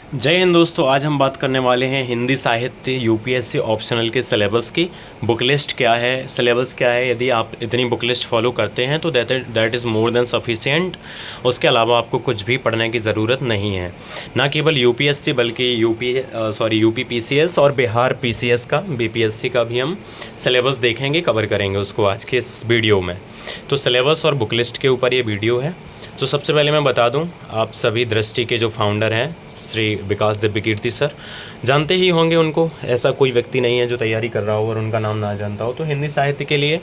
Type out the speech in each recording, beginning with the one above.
जय हिंद दोस्तों। आज हम बात करने वाले हैं हिंदी साहित्य यूपीएससी ऑप्शनल के सिलेबस की। बुक लिस्ट क्या है, सिलेबस क्या है। यदि आप इतनी बुक लिस्ट फॉलो करते हैं तो that is more than sufficient. उसके अलावा आपको कुछ भी पढ़ने की ज़रूरत नहीं है। ना केवल यूपीएससी बल्कि यूपी पीसीएस और बिहार पीसीएस का, बीपीएससी का भी हम सिलेबस देखेंगे, कवर करेंगे उसको आज के इस वीडियो में। तो सिलेबस और बुक लिस्ट के ऊपर ये वीडियो है। तो सबसे पहले मैं बता दूं, आप सभी दृष्टि के जो फाउंडर हैं श्री विकास दिव्यकीर्ति सर, जानते ही होंगे उनको। ऐसा कोई व्यक्ति नहीं है जो तैयारी कर रहा हो और उनका नाम ना जानता हो। तो हिंदी साहित्य के लिए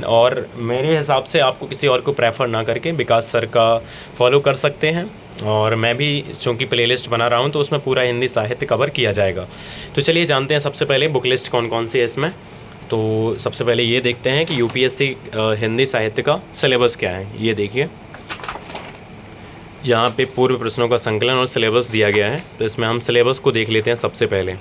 और मेरे हिसाब से आपको किसी और को प्रेफर ना करके विकास सर का फॉलो कर सकते हैं। और मैं भी चूँकि प्लेलिस्ट बना रहा हूँ तो उसमें पूरा हिंदी साहित्य कवर किया जाएगा। तो चलिए जानते हैं सबसे पहले बुक लिस्ट कौन कौन सी है इसमें। तो सबसे पहले ये देखते हैं कि यूपीएससी हिंदी साहित्य का सिलेबस क्या है। ये देखिए, यहाँ पे पूर्व प्रश्नों का संकलन और सिलेबस दिया गया है। तो इसमें हम सिलेबस को देख लेते हैं सबसे पहले।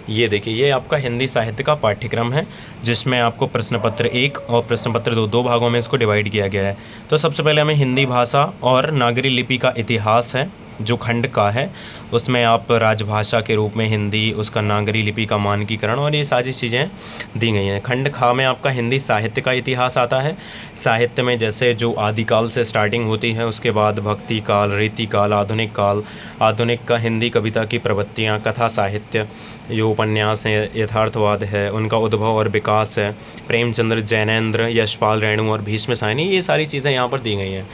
ये देखिए, ये आपका हिंदी साहित्य का पाठ्यक्रम है जिसमें आपको प्रश्न पत्र 1 और प्रश्न पत्र 2 दो भागों में इसको डिवाइड किया गया है। तो सबसे पहले हमें हिंदी भाषा और नागरी लिपि का इतिहास है जो खंड का है। उसमें आप राजभाषा के रूप में हिंदी, उसका नागरी लिपि का मानकीकरण और ये सारी चीज़ें दी गई हैं। खंड खा में आपका हिंदी साहित्य का इतिहास आता है। साहित्य में जैसे जो आदिकाल से स्टार्टिंग होती है, उसके बाद भक्ति काल, रीति काल, आधुनिक काल, आधुनिक का हिंदी कविता की प्रवृत्तियाँ, कथा साहित्य, जो उपन्यास हैं, यथार्थवाद है, उनका उद्भव और विकास है, प्रेमचंद्र, जैनेन्द्र, यशपाल, रेणु और भीष्म साहनी, ये सारी चीज़ें यहाँ पर दी गई हैं।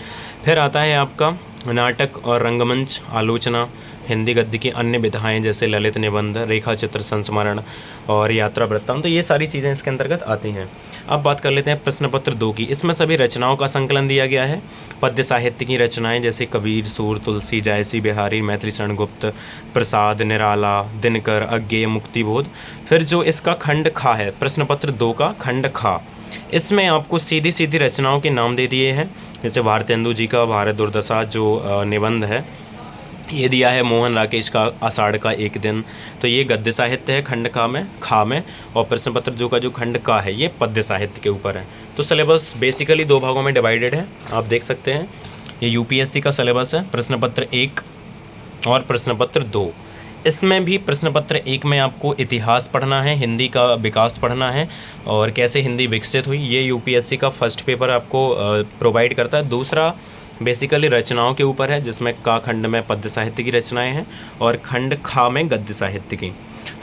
फिर आता है आपका नाटक और रंगमंच आलोचना, हिंदी गद्य की अन्य विधाएं जैसे ललित निबंध, रेखा चित्र, संस्मरण और यात्रा वृत्तांत। तो ये सारी चीज़ें इसके अंतर्गत आती हैं। अब बात कर लेते हैं प्रश्न पत्र 2 की। इसमें सभी रचनाओं का संकलन दिया गया है। पद्य साहित्य की रचनाएं जैसे कबीर, सूर, तुलसी, जायसी, बिहारी, मैथिली शरण गुप्त, प्रसाद, निराला, दिनकर, अज्ञेय, मुक्तिबोध। फिर जो इसका खंड खा है, प्रश्न पत्र 2 का खंड खा, इसमें आपको सीधी सीधी रचनाओं के नाम दे दिए हैं। जैसे भारतेंदु जी का भारत दुर्दशा जो निबंध है, ये दिया है। मोहन राकेश का आषाढ़ का एक दिन। तो ये गद्य साहित्य है खंड खा में। और प्रश्न पत्र जो का जो खंड का है, ये पद्य साहित्य के ऊपर है। तो सिलेबस बेसिकली 2 भागों में डिवाइडेड है, आप देख सकते हैं। ये यूपीएससी का सिलेबस है, प्रश्न पत्र 1 और प्रश्न पत्र 2। इसमें भी प्रश्न पत्र 1 में आपको इतिहास पढ़ना है, हिंदी का विकास पढ़ना है और कैसे हिंदी विकसित हुई। ये यूपीएससी का फर्स्ट पेपर आपको प्रोवाइड करता है। दूसरा बेसिकली रचनाओं के ऊपर है, जिसमें का खंड में पद्य साहित्य की रचनाएं हैं और खंड खा में गद्य साहित्य की।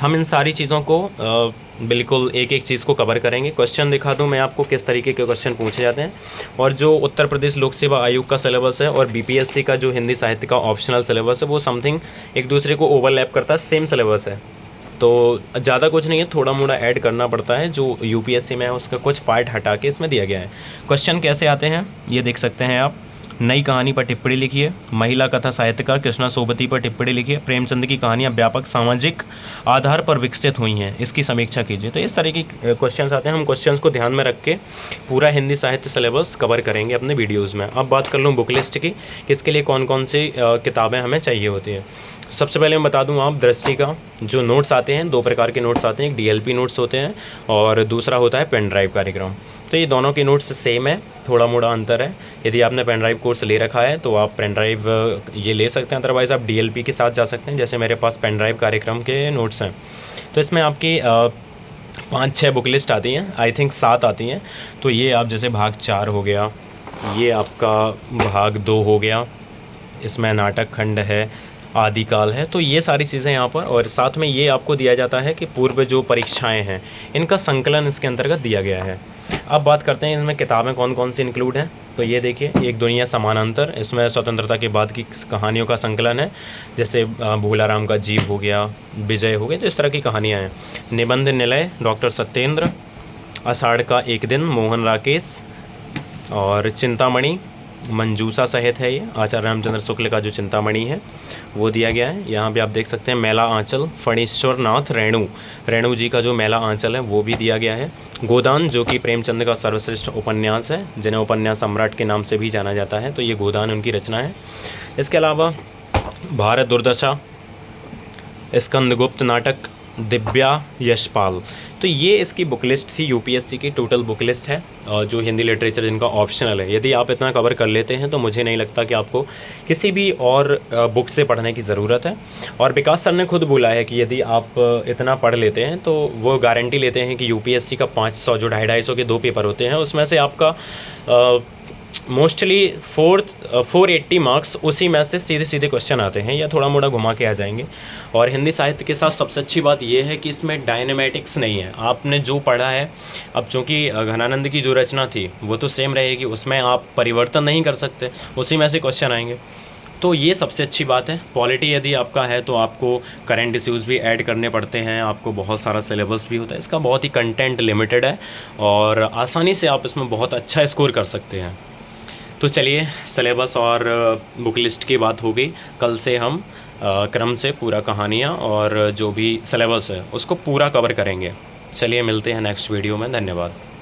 हम इन सारी चीज़ों को बिल्कुल एक एक चीज़ को कवर करेंगे। क्वेश्चन दिखा दूं मैं आपको किस तरीके के क्वेश्चन पूछे जाते हैं। और जो उत्तर प्रदेश लोक सेवा आयोग का सिलेबस है और बीपीएससी का जो हिंदी साहित्य का ऑप्शनल सिलेबस है, वो समथिंग एक दूसरे को ओवरलैप करता है, सेम सिलेबस है। तो ज़्यादा कुछ नहीं है, थोड़ा मोड़ा ऐड करना पड़ता है। जो यूपीएससी में है उसका कुछ पार्ट हटा के इसमें दिया गया है। क्वेश्चन कैसे आते हैं ये देख सकते हैं आप। नई कहानी पर टिप्पणी लिखिए, महिला कथा साहित्यकार कृष्णा सोबती पर टिप्पणी लिखिए, प्रेमचंद की कहानियाँ व्यापक सामाजिक आधार पर विकसित हुई हैं, इसकी समीक्षा कीजिए। तो इस तरह की क्वेश्चंस आते हैं। हम क्वेश्चंस को ध्यान में रख के पूरा हिंदी साहित्य सिलेबस कवर करेंगे अपने वीडियोज़ में। अब बात कर लूँ बुक लिस्ट की, किसके लिए कौन कौन सी किताबें हमें चाहिए होती हैं। सबसे पहले मैं बता दूं, आप दृष्टि का जो नोट्स आते हैं, 2 प्रकार के नोट्स आते हैं। एक डीएलपी नोट्स होते हैं और दूसरा होता है पेन ड्राइव कार्यक्रम। तो ये दोनों के नोट्स सेम है, थोड़ा मोड़ा अंतर है। यदि आपने पेन ड्राइव कोर्स ले रखा है तो आप पेन ड्राइव ये ले सकते हैं, अदरवाइज़ आप डीएलपी के साथ जा सकते हैं। जैसे मेरे पास पेन ड्राइव कार्यक्रम के नोट्स हैं। तो इसमें आपकी 5-6 बुक लिस्ट आती हैं, आई थिंक 7 आती हैं। तो ये आप जैसे भाग 4 हो गया, ये आपका भाग 2 हो गया, इसमें नाटक खंड है, आदिकाल है। तो ये सारी चीज़ें यहाँ पर, और साथ में ये आपको दिया जाता है कि पूर्व जो परीक्षाएं हैं इनका संकलन इसके अंतर्गत दिया गया है। अब बात करते हैं इसमें किताबें कौन कौन सी इंक्लूड हैं। तो ये देखिए, एक दुनिया समानांतर, इसमें स्वतंत्रता के बाद की कहानियों का संकलन है। जैसे भूलाराम का जीव हो गया, विजय हो गए, तो इस तरह की कहानियाँ हैं। निबंध निलय, डॉक्टर सत्येंद्र, आषाढ़ का एक दिन, मोहन राकेश, और चिंतामणि मंजूषा सहित है। ये आचार्य रामचंद्र शुक्ल का जो चिंतामणि है वो दिया गया है। यहाँ पे आप देख सकते हैं मेला आंचल, फणीश्वर नाथ रेणु जी का जो मेला आंचल है वो भी दिया गया है। गोदान जो कि प्रेमचंद का सर्वश्रेष्ठ उपन्यास है, जिन्हें उपन्यास सम्राट के नाम से भी जाना जाता है। तो ये गोदान उनकी रचना है। इसके अलावा भारत दुर्दशा, स्कंदगुप्त नाटक, दिव्या यशपाल। तो ये इसकी बुक लिस्ट थी, यूपीएससी की टोटल बुक लिस्ट है जो हिंदी लिटरेचर जिनका ऑप्शनल है। यदि आप इतना कवर कर लेते हैं तो मुझे नहीं लगता कि आपको किसी भी और बुक से पढ़ने की ज़रूरत है। और विकास सर ने खुद बोला है कि यदि आप इतना पढ़ लेते हैं तो वो गारंटी लेते हैं कि यूपीएससी का 500 जो 250 के 2 पेपर होते हैं उसमें से आपका मोस्टली 480 मार्क्स उसी में से सीधे सीधे क्वेश्चन आते हैं या थोड़ा मोड़ा घुमा के आ जाएंगे। और हिंदी साहित्य के साथ सबसे अच्छी बात यह है कि इसमें डायनेमेटिक्स नहीं है। आपने जो पढ़ा है, अब चूँकि घनानंद की जो रचना थी वो तो सेम रहेगी, उसमें आप परिवर्तन नहीं कर सकते, उसी में से क्वेश्चन आएंगे। तो ये सबसे अच्छी बात है। पॉलिटी यदि आपका है तो आपको करंट इश्यूज़ भी ऐड करने पड़ते हैं, आपको बहुत सारा सिलेबस भी होता है। इसका बहुत ही कंटेंट लिमिटेड है और आसानी से आप इसमें बहुत अच्छा स्कोर कर सकते हैं। तो चलिए, सिलेबस और बुक लिस्ट की बात हो गई। कल से हम क्रम से पूरा कहानियाँ और जो भी सिलेबस है उसको पूरा कवर करेंगे। चलिए मिलते हैं नेक्स्ट वीडियो में। धन्यवाद।